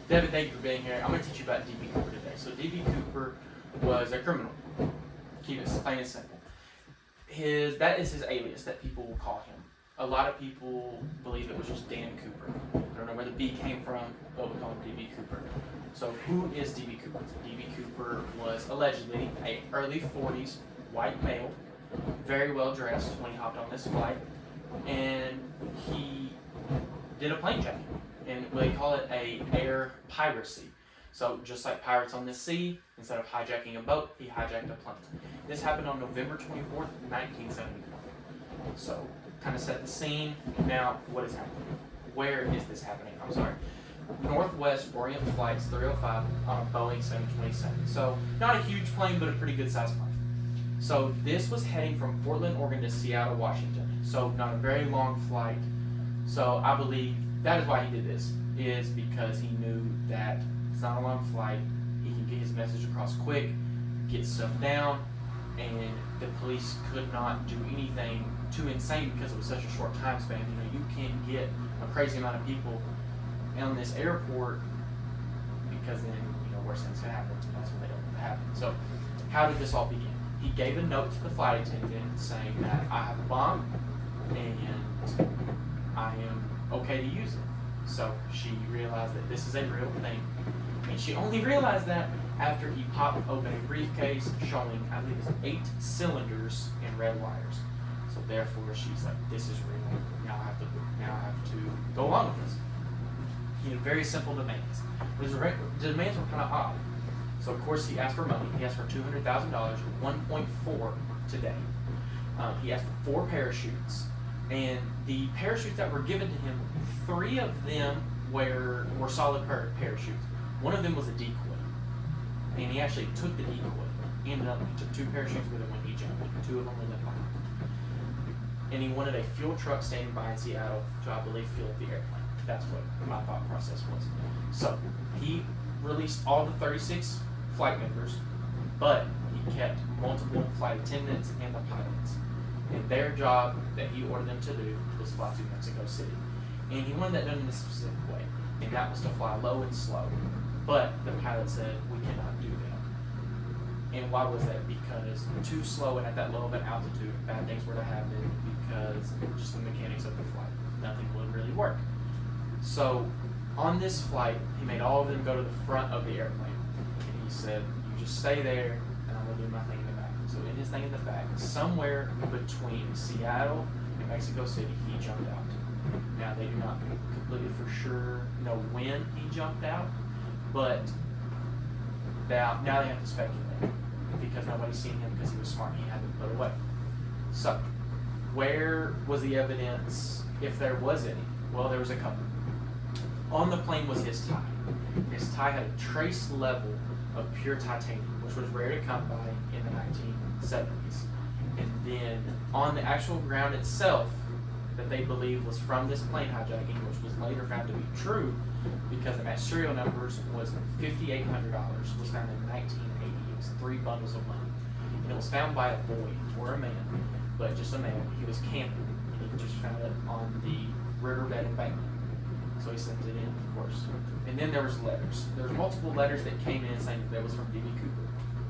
Devin, thank you for being here. I'm going to teach you about D.B. Cooper today. So D.B. Cooper was a criminal. Keep it plain and simple. That is his alias that people will call him. A lot of people believe it was just Dan Cooper. I don't know where the B came from, but we call him D.B. Cooper. So who is D.B. Cooper? D.B. Cooper was allegedly an early 40s white male, very well dressed when he hopped on this flight, and he did a plane jacking. And they call it a air piracy. So just like pirates on the sea, instead of hijacking a boat, he hijacked a plane. This happened on November 24th, 1974. So kind of set the scene. Now, what is happening? Where is this happening? I'm sorry. Northwest Orient Flights 305 on a Boeing 727. So not a huge plane, but a pretty good sized plane. So this was heading from Portland, Oregon to Seattle, Washington. So not a very long flight. So I believe that is why he did this, is because he knew that it's not a long flight, he can get his message across quick, get stuff down, and the police could not do anything too insane because it was such a short time span. You know, you can't get a crazy amount of people on this airport because then, you know, worse things can happen. That's what they don't want to happen. So how did this all begin? He gave a note to the flight attendant saying that I have a bomb and I am okay to use it. So she realized that this is a real thing. And she only realized that after he popped open a briefcase showing, I believe it's 8 cylinders and red wires. So therefore she's like, this is real. Now I have to go along with this. He had very simple demands. His demands were kind of odd. So of course he asked for money. He asked for $200,000, 1.4 today. He asked for 4 parachutes. And the parachutes that were given to him, 3 of them were solid parachutes. One of them was a decoy. And he actually took the decoy. He took 2 parachutes with him when he jumped. 2 of them were in the pocket. And he wanted a fuel truck standing by in Seattle to, I believe, fuel the airplane. That's what my thought process was. So he released all the 36 flight members, but he kept multiple flight attendants and the pilots. And their job that he ordered them to do was fly to Mexico City. And he wanted that done in a specific way. And that was to fly low and slow. But the pilot said, we cannot do that. And why was that? Because too slow and at that low of an altitude, bad things were to happen because just the mechanics of the flight. Nothing would really work. So on this flight, he made all of them go to the front of the airplane. And he said, you just stay there and I'm going to do my thing in the back. So in his thing in the back, somewhere between Seattle and Mexico City, he jumped out. Now they do not completely for sure know when he jumped out, but now they have to speculate because nobody's seen him because he was smart and he had to put away. So where was the evidence, if there was any? Well, there was a couple. On the plane was his tie. His tie had a trace level of pure titanium, which was rare to come by in the 1970s. And then on the actual ground itself, that they believe was from this plane hijacking, which was later found to be true because the match serial numbers was $5,800, was found in 1980. It was 3 bundles of money. And it was found by a boy or a man, but just a man. He was camping and he just found it on the riverbed embankment. So he sent it in, of course. And then there was letters. There was multiple letters that came in saying that was from D.B. Cooper.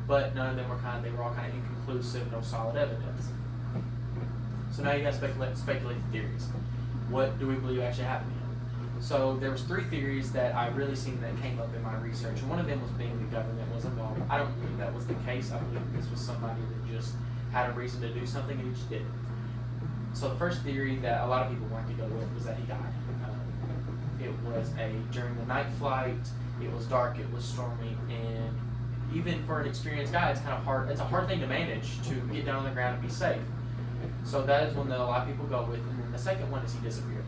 But none of them were they were all kind of inconclusive, no solid evidence. So now you got to speculate theories. What do we believe actually happened here? So there was 3 theories that I really seen that came up in my research. And one of them was being the government was involved. I don't believe that was the case. I believe this was somebody that just had a reason to do something and he just did it. So the first theory that a lot of people want to go with was that he died. It was during the night flight, it was dark, it was stormy, and even for an experienced guy, it's kind of hard. It's a hard thing to manage to get down on the ground and be safe. So that is one that a lot of people go with. And then the second one is he disappeared.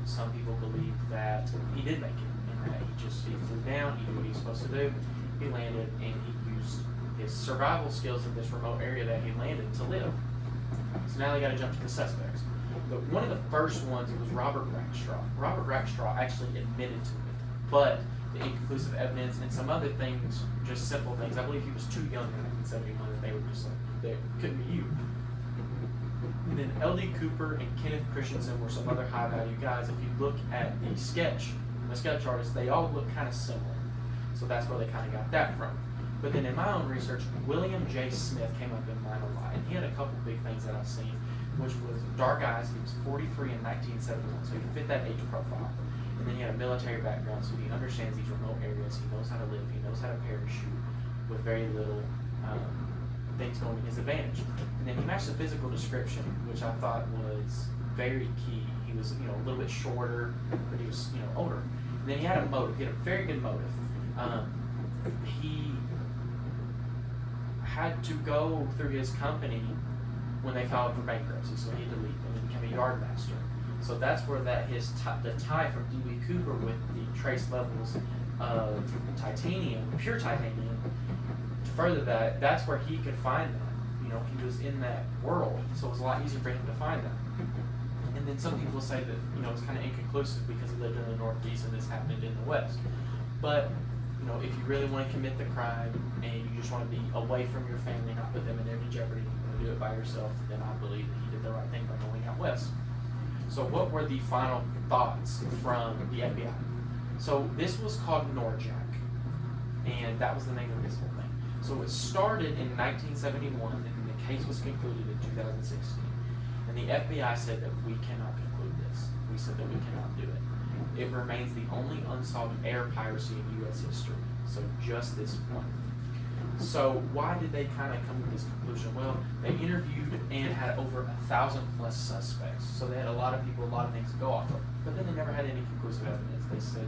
Some people believe that he did make it, and that he flew down, he did what he was supposed to do, he landed, and he used his survival skills in this remote area that he landed to live. So now they got to jump to the suspects. But one of the first ones was Robert Rackstraw. Robert Rackstraw actually admitted to it, but the inconclusive evidence and some other things, just simple things. I believe he was too young in 1971 that they were just like, they couldn't be you. And then L.D. Cooper and Kenneth Christensen were some other high-value guys. If you look at the sketch and the sketch artist, they all look kind of similar. So that's where they kind of got that from. But then in my own research, William J. Smith came up in mine a lot, and he had a couple big things that I've seen, which was dark eyes. He was 43 in 1971, so he fit that age profile. And then he had a military background, so he understands these remote areas. He knows how to live. He knows how to parachute with very little things going to his advantage. And then he matched the physical description, which I thought was very key. He was, a little bit shorter, but he was, older. And then he had a motive. He had a very good motive. He had to go through his company when they filed for bankruptcy, so he had to leave and he became a yard master. So that's where the tie from D.B. Cooper with the trace levels of titanium, pure titanium, to further that, that's where he could find that. He was in that world, so it was a lot easier for him to find that. And then some people say that, it's kind of inconclusive because he lived in the Northeast and this happened in the West. But, if you really want to commit the crime and you just want to be away from your family, not put them in any jeopardy, you want to do it by yourself, then I believe that he did the right thing by going out west. So what were the final thoughts from the FBI? So this was called Norjack, and that was the name of this whole thing. So it started in 1971, and the case was concluded in 2016. And the FBI said that we cannot conclude this. We said that we cannot do it. It remains the only unsolved air piracy in U.S. history. So just this one. So why did they kind of come to this conclusion? Well, they interviewed and had over 1,000 plus suspects. So they had a lot of people, a lot of things to go off of. But then they never had any conclusive evidence. They said,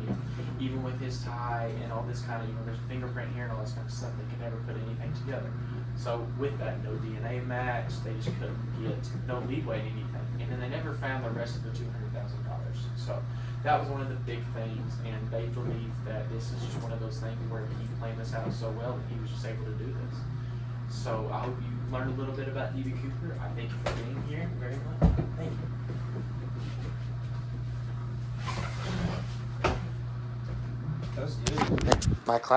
even with his tie and all this kind of, there's a fingerprint here and all this kind of stuff, they could never put anything together. So with that, no DNA match, they just couldn't get no leeway in anything. And then they never found the rest of the $200,000. So that was one of the big things, and they believe that this is just one of those things where he planned this out so well that he was just able to do this. So I hope you learned a little bit about D.B. Cooper. I thank you for being here very much. Thank you. That was good. My class